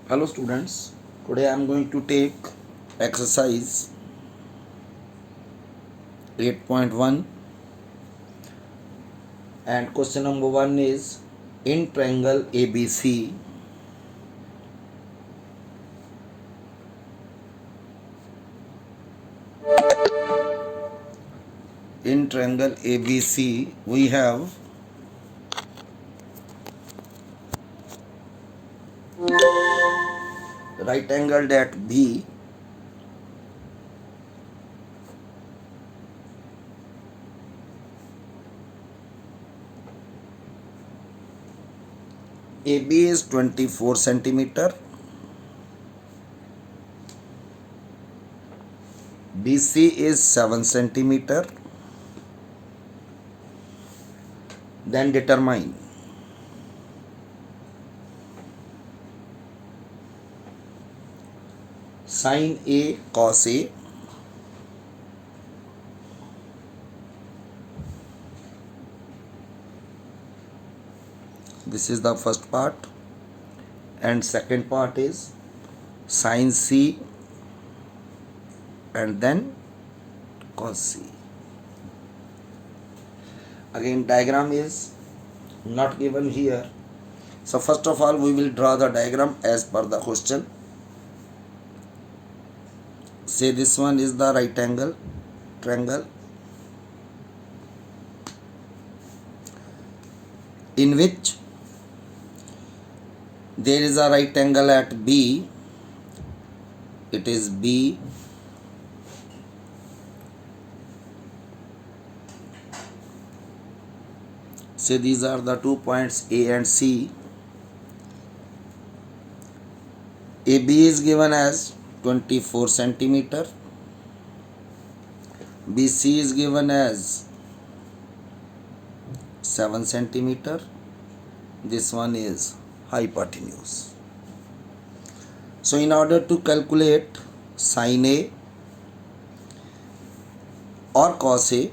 Hello students, today I am going to take exercise 8.1 and question number 1 is in triangle ABC we have right angled at B AB is 24 centimeter, BC is 7 centimeter. Then determine sin A cos A, this is the first part, and second part is sin C and then cos C. Again, diagram is not given here, so first of all we will draw the diagram as per the question. Say this one is the right angle triangle in which there is a right angle at B. It is B, say these are the 2 points A and C. AB is given as 24 centimeter, BC is given as 7 centimeter. This one is hypotenuse. So in order to calculate sin A or cos A,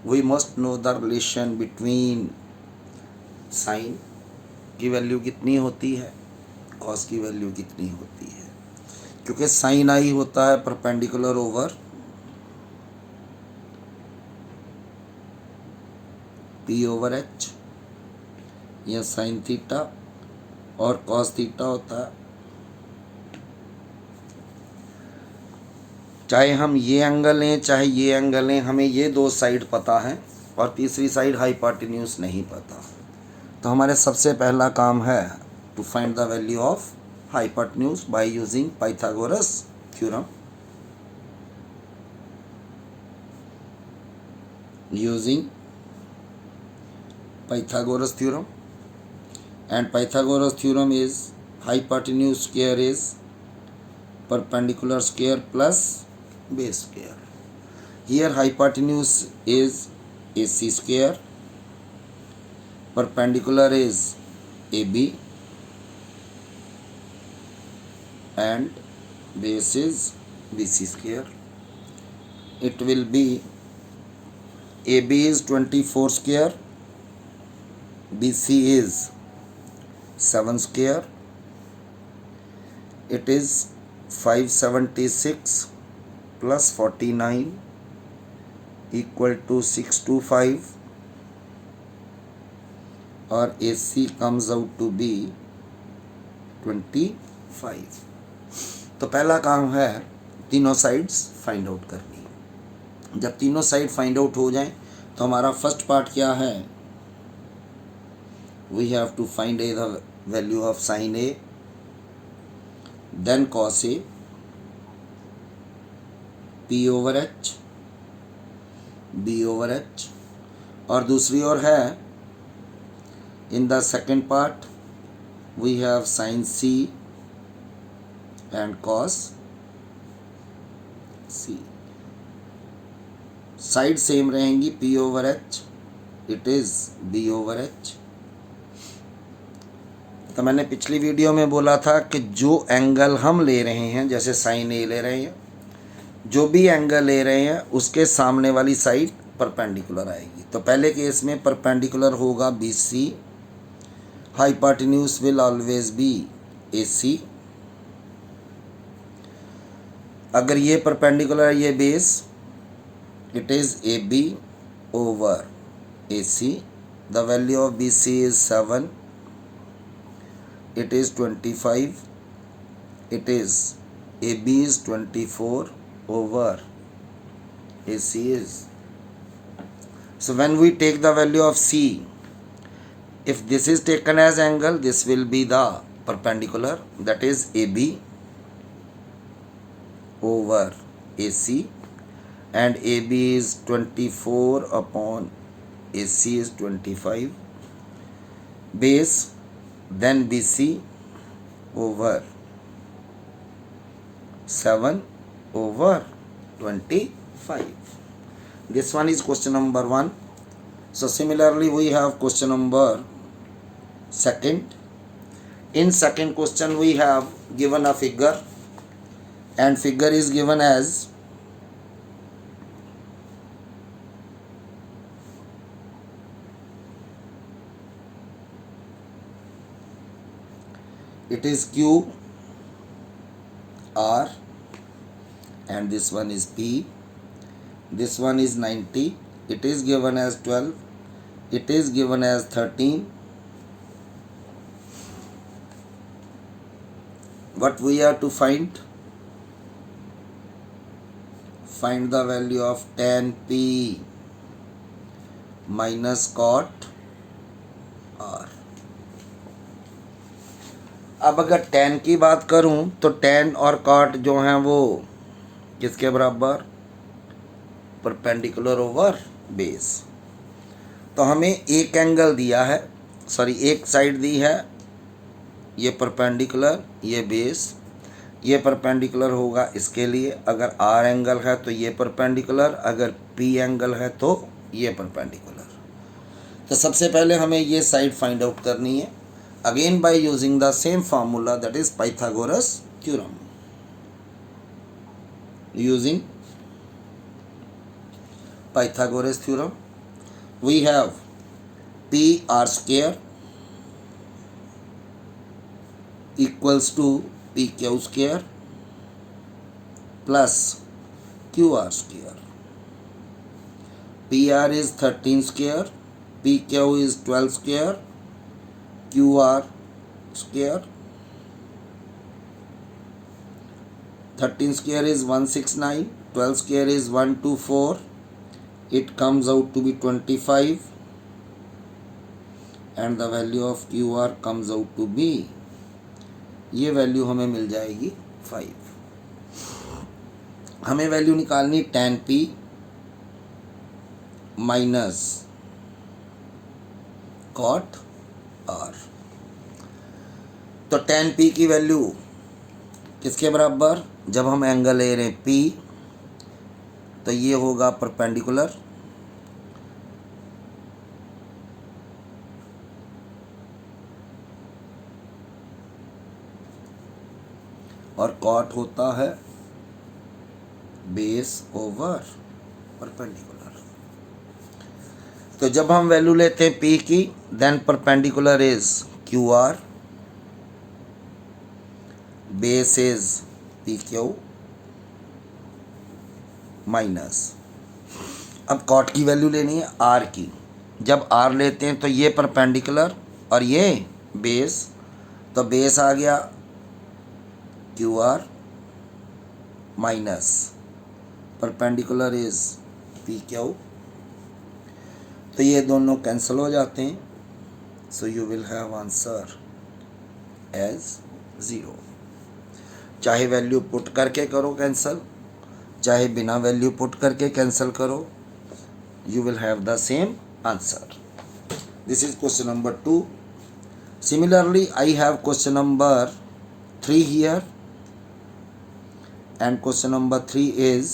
we must know the relation between sin की value कितनी होती है, cos की value कितनी होती है, क्योंकि sign आई होता है perpendicular over P over H या साइन थीटा, और कॉस थीटा होता है, चाहे हम ये एंगल लें चाहे ये एंगल लें, हमें ये दो साइड पता है और तीसरी साइड हाइपोटेन्यूज नहीं पता। तो हमारे सबसे पहला काम है to find the value of hypotenuse by using Pythagoras theorem. Using Pythagoras theorem, and Pythagoras theorem is hypotenuse square is perpendicular square plus base square. Here hypotenuse is AC square, perpendicular is AB, and base is BC square. It will be AB is 24 square, BC is 7 square, it is 576 plus 49 equal to 625, और AC comes out to be 25। तो पहला काम है तीनों sides find out करनी। जब तीनों side find out हो जाएं तो हमारा फर्स्ट पार्ट क्या है, we have to find the value of sin A, then cos A, P over H, B over H, और दूसरी ओर है in the second part we have sin C and cos C. Side same रहेंगी, P over H, it is B over H। तो मैंने पिछली video में बोला था कि जो एंगल हम ले रहे हैं, जैसे साइन ए ले रहे हैं, जो भी एंगल ले रहे हैं उसके सामने वाली साइड परपेंडिकुलर आएगी। तो पहले केस में परपेंडिकुलर होगा BC, hypotenuse will always be AC. अगर ये परपेंडिकुलर है ये base, it is AB over AC. The value of BC is 7. It is 25. It is AB is 24 over AC is. So when we take the value of C, if this is taken as angle, this will be the perpendicular, that is AB over AC, and AB is 24 upon AC is 25, base, then BC over 7 over 25. This one is question number 1. So similarly we have question number 2. In second question we have given a figure, and figure is given as it is Q R, and this one is P. This one is 90. It is given as 12. It is given as 13. What we have to find? Find the value of tan P minus cot R. अब अगर tan की बात करूं तो tan और cot जो हैं वो किसके बराबर? Perpendicular over base. तो हमें एक एंगल दिया है, सॉरी एक साइड दी है, ये परपेंडिकुलर, ये बेस, ये परपेंडिकुलर होगा इसके लिए. अगर R एंगल है तो ये परपेंडिकुलर, अगर P एंगल है तो ये परपेंडिकुलर. तो सबसे पहले हमें ये साइड फाइंड आउट करनी है, again by using the same formula, that is Pythagoras theorem. Using Pythagoras theorem, we have PR square equals to PQ square plus QR square. PR is 13 square, PQ is 12 square, QR square. 13 square is 169, 12 square is 124. It comes out to be 25, and the value of QR comes out to be, ये value हमें मिल जाएगी 5. हमें value निकालनी tan P minus cot R. तो tan P की value किसके बराबर? जब हम एंगल ले रहे हैं P तो ये होगा परपेंडिकुलर, और कॉट होता है बेस ओवर परपेंडिकुलर. तो जब हम वैल्यू लेते हैं P की, then perpendicular is QR, base is PQ minus. अब कॉट की वैल्यू लेनी है R की. जब R लेते हैं तो ये परपेंडिकुलर और ये बेस, तो बेस आ गया QR minus perpendicular is PQ. तो ये दोनों कैंसिल हो जाते हैं. So you will have answer as 0. चाहे वैल्यू पुट करके करो कैंसिल, चाहे बिना वैल्यू पुट करके कैंसिल करो, you will have the same answer. This is question number 2. Similarly, I have question number 3 here, and question number 3 is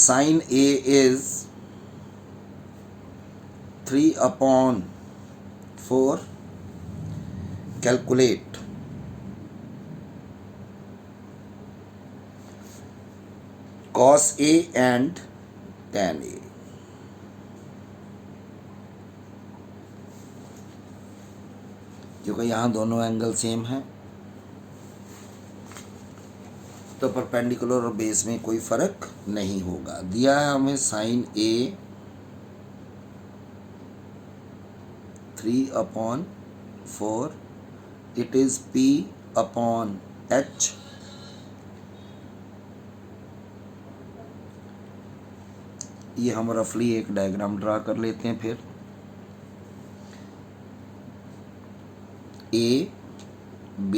sin A is 3/4. Calculate cos A and tan A. क्योंकि यहाँ दोनों angle same हैं तो perpendicular और base में कोई फर्क नहीं होगा। दिया है हमें sign A 3/4, it is P/H। ये हम रफली एक डायग्राम ड्रा कर लेते हैं। फिर A B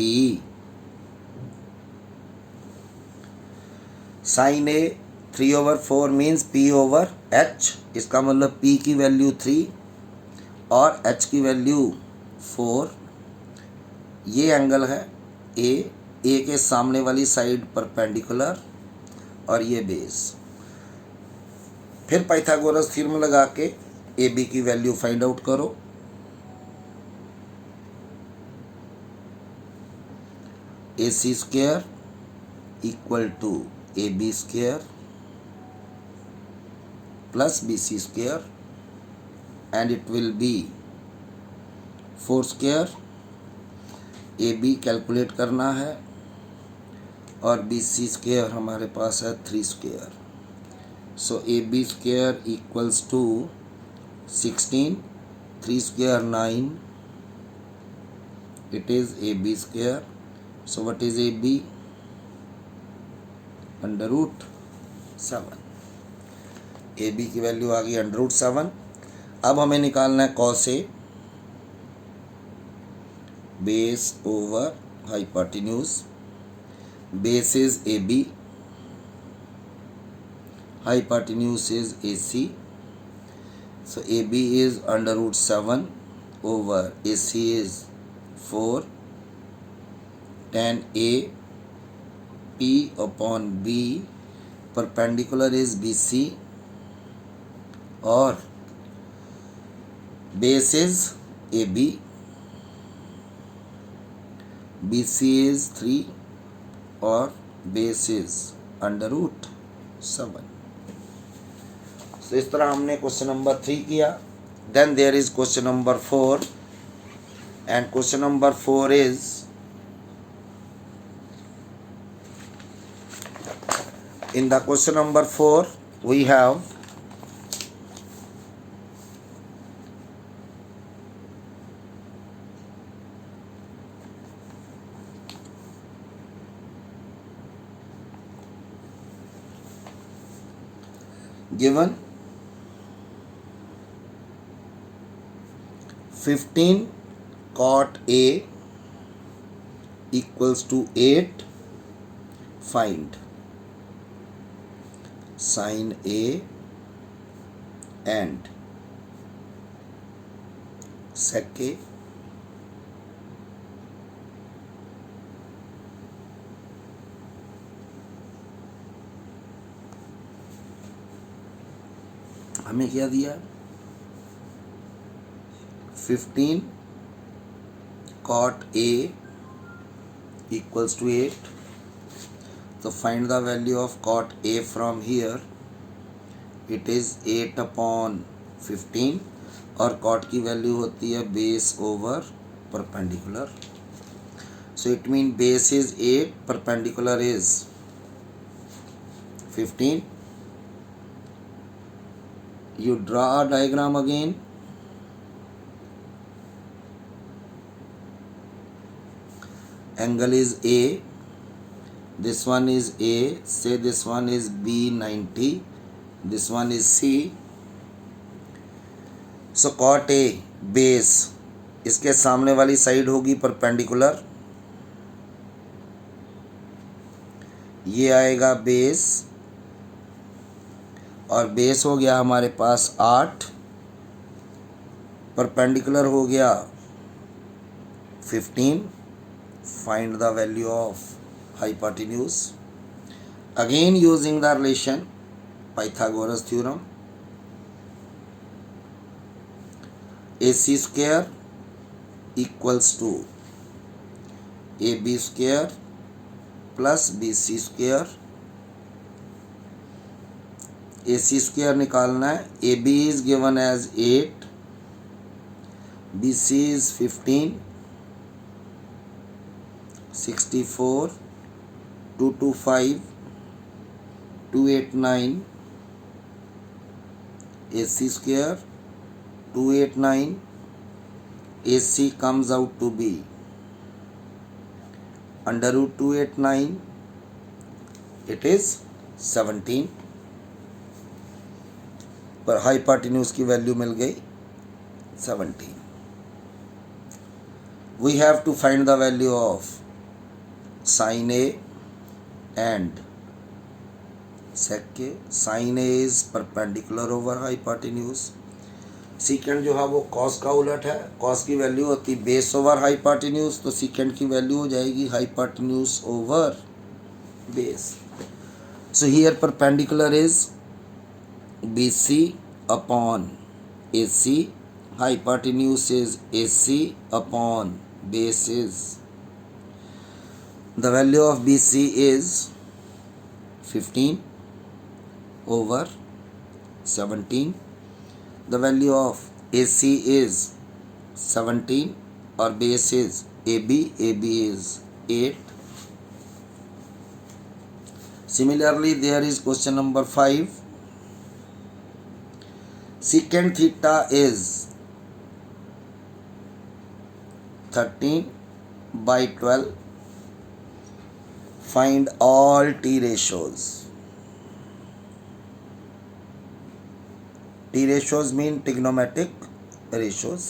sine A 3/4 means P/H। इसका मतलब P की वैल्यू 3 और H की वैल्यू 4। ये एंगल है A के सामने वाली साइड परपेंडिकुलर और ये बेस। फिर पाइथागोरस थ्योरम लगा के AB की वैल्यू फाइंड आउट करो। AC square equal to AB square plus BC square and it will be 4 square. AB calculate करना है और BC स्क्वायर हमारे पास है 3 square. So AB square equals to 16, 3 square 9, it is AB square. So what is AB? √7। AB की value आ गई √7। अब हमें निकालना है cos A base over hypotenuse. Base is AB, hypotenuse is AC. So AB is √7 over AC is 4, tan A P/B, perpendicular is BC और base is AB, BC is 3 और base is √7। तो इस तरह हमने क्वेश्चन नंबर 3 किया। Then there is question number 4 and question number 4 is in the question number 4 we have given 15 cot A equals to 8, find sin A and sec A। हमें क्या दिया? 15 cot A equals to 8। So find the value of cot A from here. It is 8/15 और cot की value होती है base over perpendicular. So it means base is 8, perpendicular is 15. You draw a diagram again. Angle is A. This one is A. Say this one is B 90. This one is C. So cot A base इसके सामने वाली side होगी perpendicular. ये आएगा base और base हो गया हमारे पास 8, परपेंडिकुलर हो गया 15। Find the value of hypotenuse again using the relation Pythagoras theorem। AC square equals to AB square plus BC square AC square निकालना है. AB is given as 8, BC is 15, 64, 225, 289, AC square 289, AC comes out to be under root 289, it is 17. पर hypotenuse की value मिल गई 17. We have to find the value of sine A and sec K. Sine A is perpendicular over hypotenuse. Secant जो है वो cos का उलट है. कॉस की वैल्यू होती बेस ओवर हाइपोटेन्यूज, तो सीकेंड की वैल्यू हो जाएगी hypotenuse over base. So here perpendicular is BC upon AC, hypotenuse is AC upon base is. The value of BC is 15 over 17. The value of AC is 17 or base is AB. AB is 8. Similarly, there is question number 5. Secant theta is 13 by 12. Find all T ratios. T ratios mean trigonometric ratios.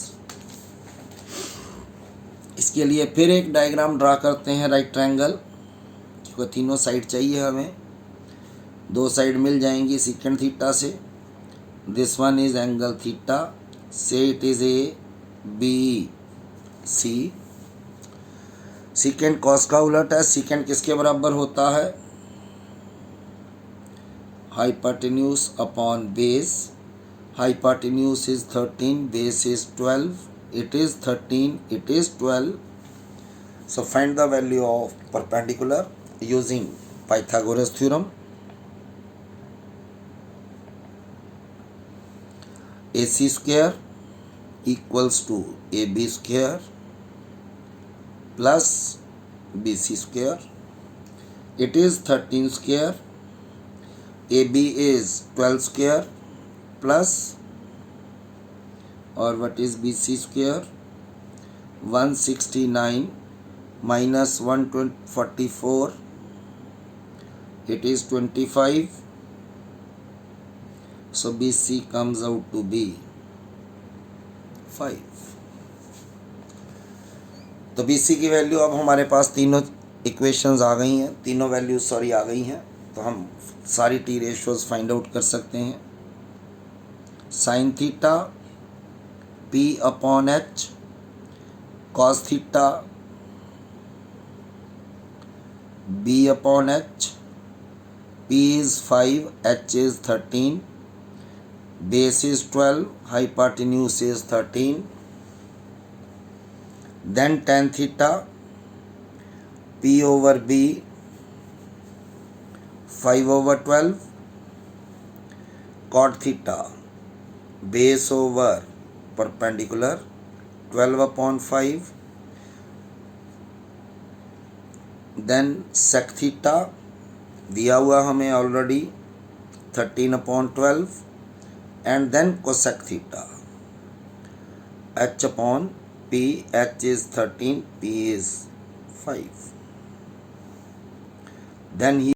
इसके लिए फिर एक diagram draw करते हैं right triangle, क्योंकि तीनों side चाहिए हमें. दो साइड मिल जाएंगी secant थीटा से. This one is angle theta. Say it is A, B, C. Secant cos का उलट है. secant किसके बराबर होता है? Hypotenuse upon base. Hypotenuse is 13, base is 12. It is 13, it is 12. So find the value of perpendicular using Pythagoras theorem. AC square equals to AB square plus BC square. It is 13 square. AB is 12 square plus, or what is BC square? 169 minus 144. It is 25. So BC comes out to be 5. तो BC की value अब हमारे पास तीनों equations आ गई हैं, तीनों values आ गई हैं, तो हम सारी टी रेशियोज फाइंड आउट कर सकते हैं. Sine theta P upon H, cos theta B upon H. P is 5, H is 13. Base is 12, hypotenuse is 13. Then tan theta P over B 5 over 12. Cot theta base over perpendicular 12 upon 5. Then sec theta दिया हुआ हमें already 13 upon 12. And then cosec theta H upon P. H is 13, P is 5. Then he